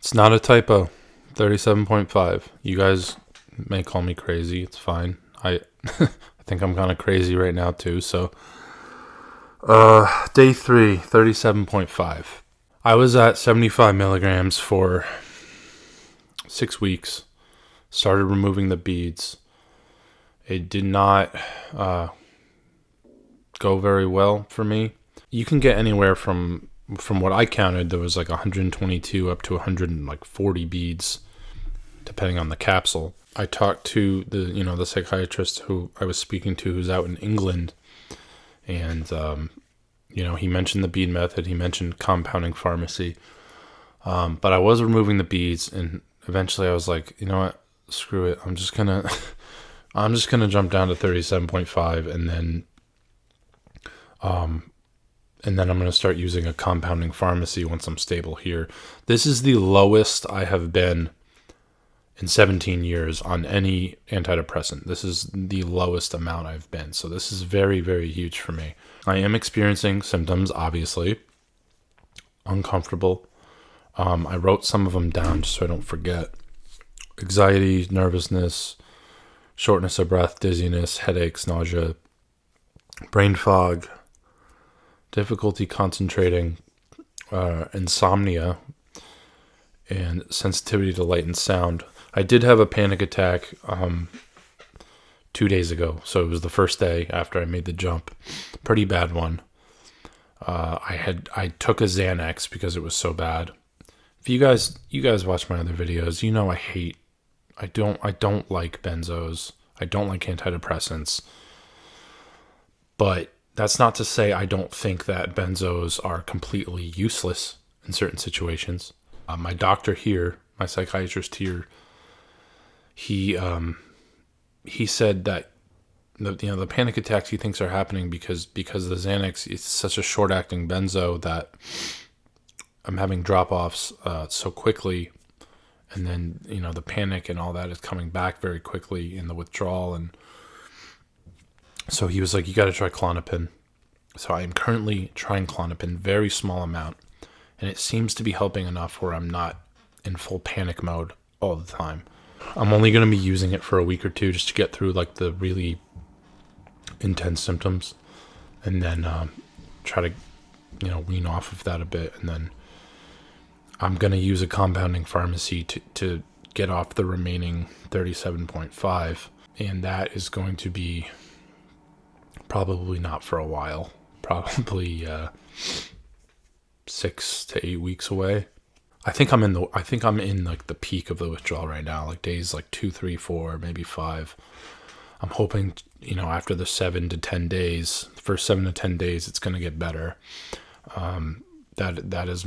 It's not a typo. 37.5. You guys may call me crazy. It's fine. I I think I'm kind of crazy right now too. So, day 3, 37.5. I was at 75 milligrams for 6 weeks. Started removing the beads. It did not go very well for me. You can get anywhere from what I counted, there was like 122 up to 140 beads, depending on the capsule. I talked to the psychiatrist who I was speaking to, who's out in England, and he mentioned the bead method. He mentioned compounding pharmacy, but I was removing the beads, and eventually I was like, you know what, screw it. I'm just gonna jump down to 37.5, and then I'm going to start using a compounding pharmacy once I'm stable here. This is the lowest I have been in 17 years on any antidepressant. This is the lowest amount I've been. So this is very, very huge for me. I am experiencing symptoms, obviously. Uncomfortable. I wrote some of them down just so I don't forget. Anxiety, nervousness, shortness of breath, dizziness, headaches, nausea, brain fog, difficulty concentrating, insomnia, and sensitivity to light and sound. I did have a panic attack 2 days ago, so it was the first day after I made the jump. Pretty bad one. I took a Xanax because it was so bad. If you guys watch my other videos, you know I don't like benzos. I don't like antidepressants. But that's not to say I don't think that benzos are completely useless in certain situations. My doctor here, my psychiatrist here, he said that the panic attacks he thinks are happening because the Xanax is such a short-acting benzo that I'm having drop-offs so quickly, and then the panic and all that is coming back very quickly in the withdrawal. And so he was like, you got to try Klonopin. So I am currently trying Klonopin, very small amount, and it seems to be helping enough where I'm not in full panic mode all the time. I'm only going to be using it for a week or two just to get through like the really intense symptoms, and then try to wean off of that a bit, and then I'm going to use a compounding pharmacy to get off the remaining 37.5, and that is going to be probably not for a while. Probably 6 to 8 weeks away. I think I'm in like the peak of the withdrawal right now, like days like 2, 3, 4, maybe 5. I'm hoping after the 7 to 10 days, the first 7 to 10 days, it's going to get better. That's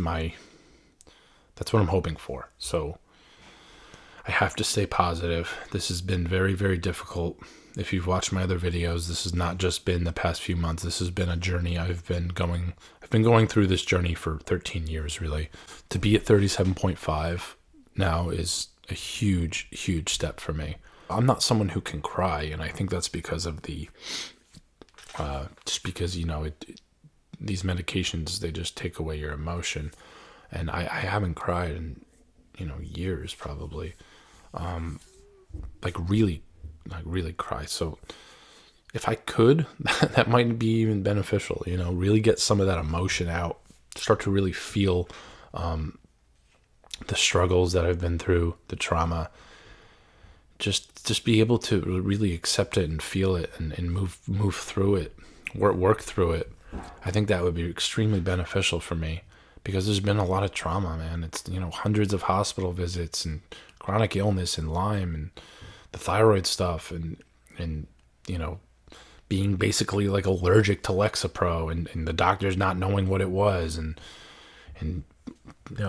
what I'm hoping for. So I have to stay positive. This has been very, very difficult. If you've watched my other videos, this has not just been the past few months. This has been a journey. I've been going through this journey for 13 years, really. To be at 37.5 now is a huge, huge step for me. I'm not someone who can cry, and I think that's because of these medications, they just take away your emotion. And I haven't cried in, years probably. Really cry. So if I could, that might be even beneficial, really get some of that emotion out, start to really feel the struggles that I've been through, the trauma, just be able to really accept it and feel it and move through it, work through it. I think that would be extremely beneficial for me, because there's been a lot of trauma, man. It's, hundreds of hospital visits and chronic illness and Lyme and the thyroid stuff and being basically like allergic to Lexapro and the doctors not knowing what it was and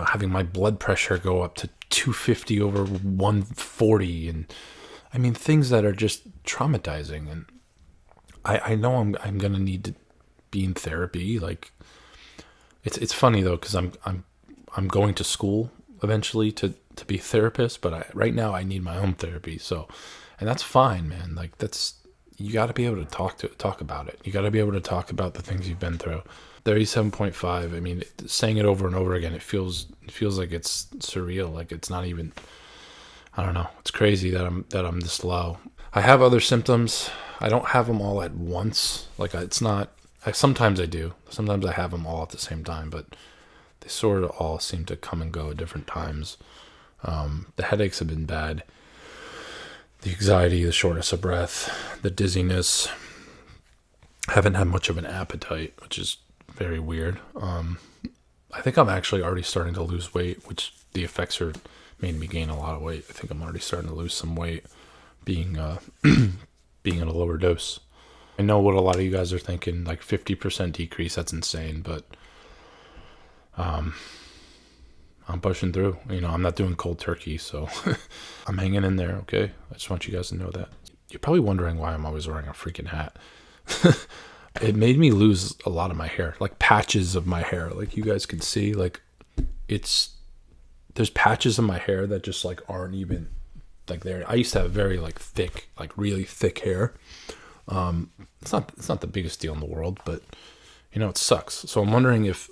having my blood pressure go up to 250 over 140, and I mean things that are just traumatizing. And I know I'm gonna need to be in therapy. Like it's funny though, because I'm going to school eventually to be a therapist, but right now I need my own therapy. So, and that's fine, man. Like you got to be able to talk about it. You got to be able to talk about the things you've been through. 37.5. I mean, saying it over and over again, it feels like it's surreal. Like it's not even. I don't know. It's crazy that I'm this low. I have other symptoms. I don't have them all at once. Like it's not. Sometimes I do. Sometimes I have them all at the same time, but they sort of all seem to come and go at different times. The headaches have been bad. The anxiety, the shortness of breath, the dizziness. I haven't had much of an appetite, which is very weird. I think I'm actually already starting to lose weight, which the Effexor made me gain a lot of weight. I think I'm already starting to lose some weight being being at a lower dose. I know what a lot of you guys are thinking, like 50% decrease, that's insane, but I'm pushing through. I'm not doing cold turkey, so I'm hanging in there, okay? I just want you guys to know that. You're probably wondering why I'm always wearing a freaking hat. It made me lose a lot of my hair, like patches of my hair. Like you guys can see, like there's patches of my hair that just like aren't even like there. I used to have very like thick, like really thick hair. It's not the biggest deal in the world, but it sucks. So I'm wondering if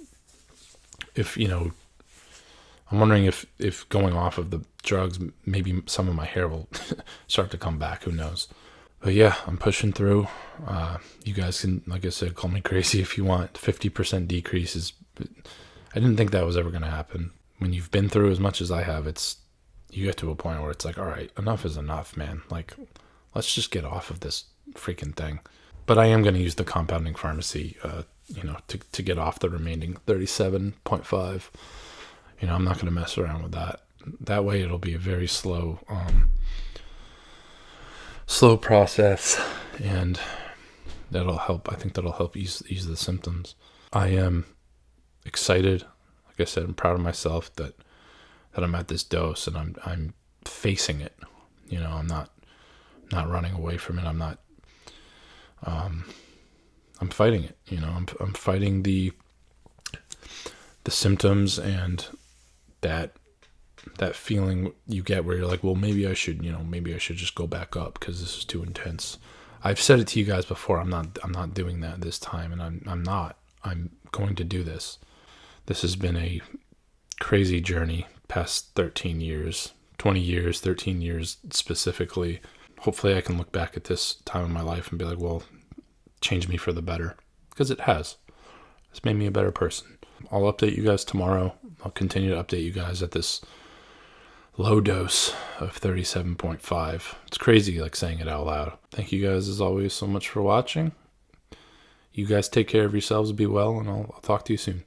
going off of the drugs, maybe some of my hair will start to come back. Who knows? But yeah, I'm pushing through. You guys can, like I said, call me crazy if you want. 50% decreases. I didn't think that was ever going to happen. When you've been through as much as I have, you get to a point where it's like, all right, enough is enough, man. Like, let's just get off of this freaking thing. But I am going to use the compounding pharmacy, to get off the remaining 37.5. I'm not going to mess around with that. That way it'll be a very slow process, and that'll help. I think that'll help ease the symptoms. I am excited. Like I said, I'm proud of myself that I'm at this dose and I'm facing it. I'm not running away from it. I'm not. I'm fighting it. I'm fighting the symptoms and that feeling you get where you're like, well, maybe I should just go back up because this is too intense. I've said it to you guys before. I'm not doing that this time, and I'm going to do this. This has been a crazy journey past 13 years, 20 years, 13 years specifically. Hopefully I can look back at this time in my life and be like, well, changed me for the better, because it has. It's made me a better person. I'll update you guys tomorrow. I'll continue to update you guys at this low dose of 37.5. It's crazy, like saying it out loud. Thank you guys as always so much for watching. You guys take care of yourselves, be well, and I'll talk to you soon.